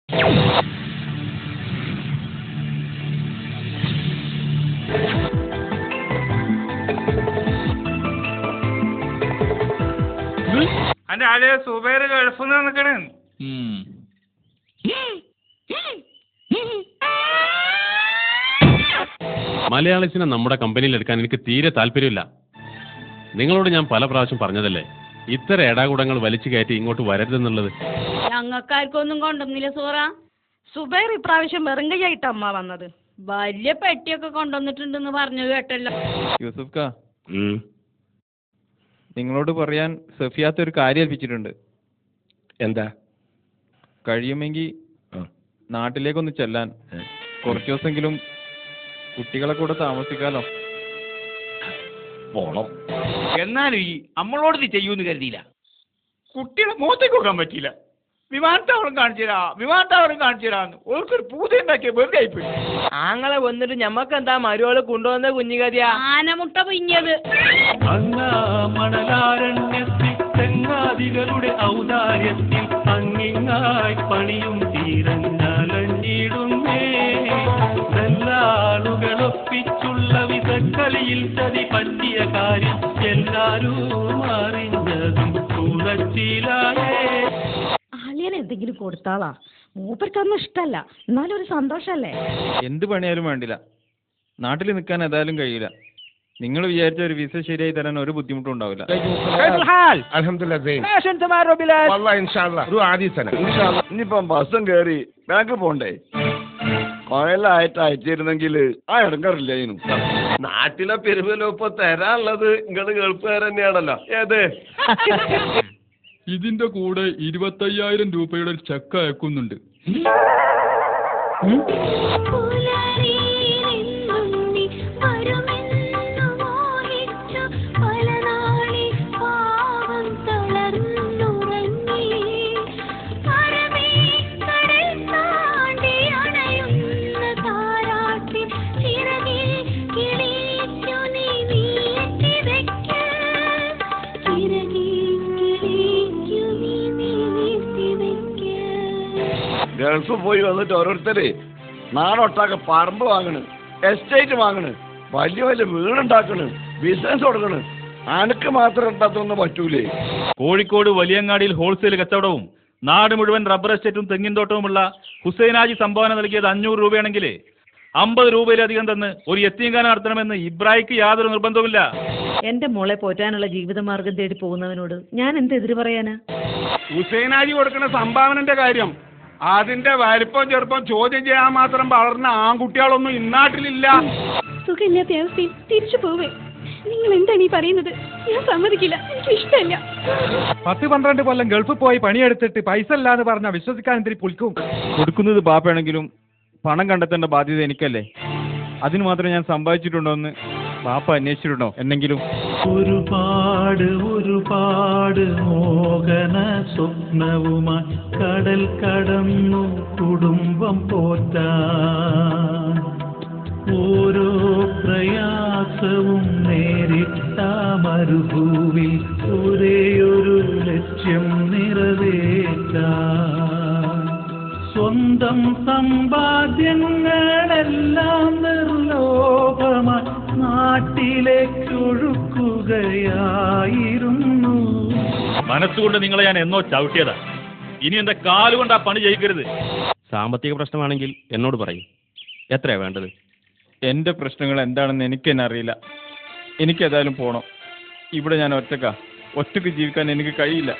അന്റെ ആദ്യ സുബൈർ ഗൾഫിൽ നിന്ന് നിൽക്കണേ. മലയാളീസിനെ നമ്മുടെ കമ്പനിയിൽ എടുക്കാൻ എനിക്ക് തീരെ താല്പര്യമില്ല. നിങ്ങളോട് ഞാൻ പല പ്രാവശ്യം പറഞ്ഞതല്ലേ, ഇത്തരം ഏടാകൂടങ്ങൾ വലിച്ചു കയറ്റി ഇങ്ങോട്ട് വരരുതെന്നുള്ളത്. ഞങ്ങൾക്കാർക്കൊന്നും കൊണ്ടുവന്നില്ല സൂറ. സുബൈർ ഇപ്രാവശ്യം വെറുങ്കയായിട്ടമ്മ വന്നത്. വലിയ പെട്ടിയൊക്കെ കൊണ്ടുവന്നിട്ടുണ്ടെന്ന് പറഞ്ഞു കേട്ടല്ലോ. യൂസുഫ് കാ, നിങ്ങളോട് പറയാൻ സഫിയാത്ത ഒരു കാര്യം ഏൽപ്പിച്ചിട്ടുണ്ട്. എന്താ? കഴിയുമെങ്കിൽ നാട്ടിലേക്കൊന്ന് ചെല്ലാൻ, കുറച്ചു ദിവസമെങ്കിലും കുട്ടികളെ കൂടെ താമസിക്കാലോ. പോണം. എന്നാലും ഈ നമ്മളോട് ഇത് ചെയ്യൂന്ന് കരുതിയില്ല. കുട്ടികളെ മുഖത്തേക്ക് കൊടുക്കാൻ പറ്റിയില്ല. വിമാനത്താവളം കാണിച്ചുതരാന്ന് ഓർക്കൊരു പൂത ഉണ്ടാക്കിയ വെറുതെ ആയിപ്പോയി. ആങ്ങളെ വന്നിട്ട് ഞമ്മക്കെന്താ മരുവള് കൊണ്ടുവന്ന കുഞ്ഞുകതിയ ആനമുട്ട പിഞ്ഞത്. തെങ്ങാതികളുടെ ഔദാര്യത്തിൽ അങ്ങിങ്ങായി പണിയും തീരഞ്ഞാലഞ്ഞിടുന്നേ. നെല്ലാളുകളൊപ്പിച്ചുള്ള വിസക്കളിയിൽ ചതി പറ്റിയ കാര്യം എല്ലാരും അറിഞ്ഞതും കുറച്ചിലായേ. ആളിയൻ എന്തെങ്കിലും കൊടുത്താളാ, മൂപ്പർക്കൊന്നും ഇഷ്ടല്ല, എന്നാലും ഒരു സന്തോഷല്ലേ. എന്ത് പണിയാലും വേണ്ടില്ല, നാട്ടിൽ നിൽക്കാൻ ഏതായാലും കഴിയില്ല. നിങ്ങൾ വിചാരിച്ച ഒരു വിസ ശരിയായി തരാൻ ഒരു ബുദ്ധിമുട്ടും ഉണ്ടാവില്ല. ഇനിയിപ്പം ബസ്സും കയറി ബാങ്ക് പോണ്ടേ? കൊയലായിട്ട് അയച്ചിരുന്നെങ്കിൽ ആ ഇടങ്കറില്ലായിരുന്നു. നാട്ടിലെ പെരുമലോ ഇപ്പൊ തരാനുള്ളത് നിങ്ങള് ഗൾഫുകാർ തന്നെയാണല്ലോ. ഏത്? ഇതിന്റെ കൂടെ 25,000 രൂപയുടെ ചെക്ക് അയക്കുന്നുണ്ട്. ഗൾഫ് പോയി വന്നിട്ട് ഓരോരുത്തര് നാടൊട്ടാകെ പറമ്പ് വാങ്ങണ്, എസ്റ്റേറ്റ് വാങ്ങണ്, വലിയ വലിയ വീടുണ്ടാക്കണ്, ബിസിനസ് കൊടുക്കണ്. അനക്ക് മാത്രം ഉണ്ടാത്തൊന്നും പറ്റൂലേ? കോഴിക്കോട് വലിയങ്ങാടിയിൽ ഹോൾസെയിൽ കച്ചവടവും നാട് മുഴുവൻ റബ്ബർ എസ്റ്റേറ്റും തെങ്ങിൻ തോട്ടവുമുള്ള ഹുസൈനാജി സംഭാവന നൽകിയത് 500 രൂപയാണെങ്കിൽ 50 രൂപയിലധികം തന്ന് ഒരു യത്തീംഖാന നടത്തണമെന്ന് ഇബ്രാഹിക്ക് യാതൊരു നിർബന്ധവുമില്ല. എന്റെ മോളെ പോറ്റാനുള്ള ജീവിതമാർഗം തേടി പോകുന്നവനോട് ഞാൻ എന്തെതിര് പറയാനാ? ഹുസൈനാജി കൊടുക്കുന്ന സംഭാവനന്റെ കാര്യം, അതിന്റെ വലിപ്പം ചെറുപ്പം ചോദ്യം ചെയ്യാൻ മാത്രം വളർന്ന ആൺകുട്ടികളൊന്നും ഇന്നാട്ടിലില്ല. സുഖമില്ലാത്ത അവസ്ഥയിൽ തിരിച്ചു പോവേ. നിങ്ങൾ എന്താണ് ഈ പറയുന്നത്? ഞാൻ സമ്മതിക്കില്ല, എനിക്ക് ഇഷ്ടമല്ല. 10-12 കൊല്ലം ഗൾഫിൽ പോയി പണിയെടുത്തിട്ട് പൈസ ഇല്ലാന്ന് പറഞ്ഞാൽ വിശ്വസിക്കാൻ എന്തിരി പുൽക്കും. കൊടുക്കുന്നത് ബാപ്പയാണെങ്കിലും പണം കണ്ടെത്തേണ്ട ബാധ്യത എനിക്കല്ലേ. അതിന് മാത്രം ഞാൻ സമ്പാദിച്ചിട്ടുണ്ടോ എന്ന് ബാപ്പ അന്വേഷിച്ചിട്ടുണ്ടോ എന്നെങ്കിലും? ഒരുപാട് മോഹന സ്വപ്നവുമായി കടൽ കടന്നു കുടുംബം പോറ്റാൻ. ഓരോ പ്രയാസവും നേരിട്ട മരുഭൂവിൽ ഒരേയൊരു ലക്ഷ്യം നിറവേറ്റാൻ. സ്വന്തം സമ്പാദ്യങ്ങളെല്ലാം നിർലോഭമായി നാട്ടിലേക്കൊഴുക്കുകയായിരുന്നു. മനസ്സുകൊണ്ട് നിങ്ങളെ ഞാൻ എന്നോ ചവിട്ടിയതാ. ഇനി എന്റെ കാലുകൊണ്ട് ആ പണി ചെയ്യിക്കരുത്. സാമ്പത്തിക പ്രശ്നമാണെങ്കിൽ എന്നോട് പറയും. എത്രയാ വേണ്ടത്? എൻ്റെ പ്രശ്നങ്ങൾ എന്താണെന്ന് എനിക്ക് തന്നെ അറിയില്ല. എനിക്കേതായാലും പോകണം. ഇവിടെ ഞാൻ ഒറ്റയ്ക്ക് ജീവിക്കാൻ എനിക്ക് കഴിയില്ല.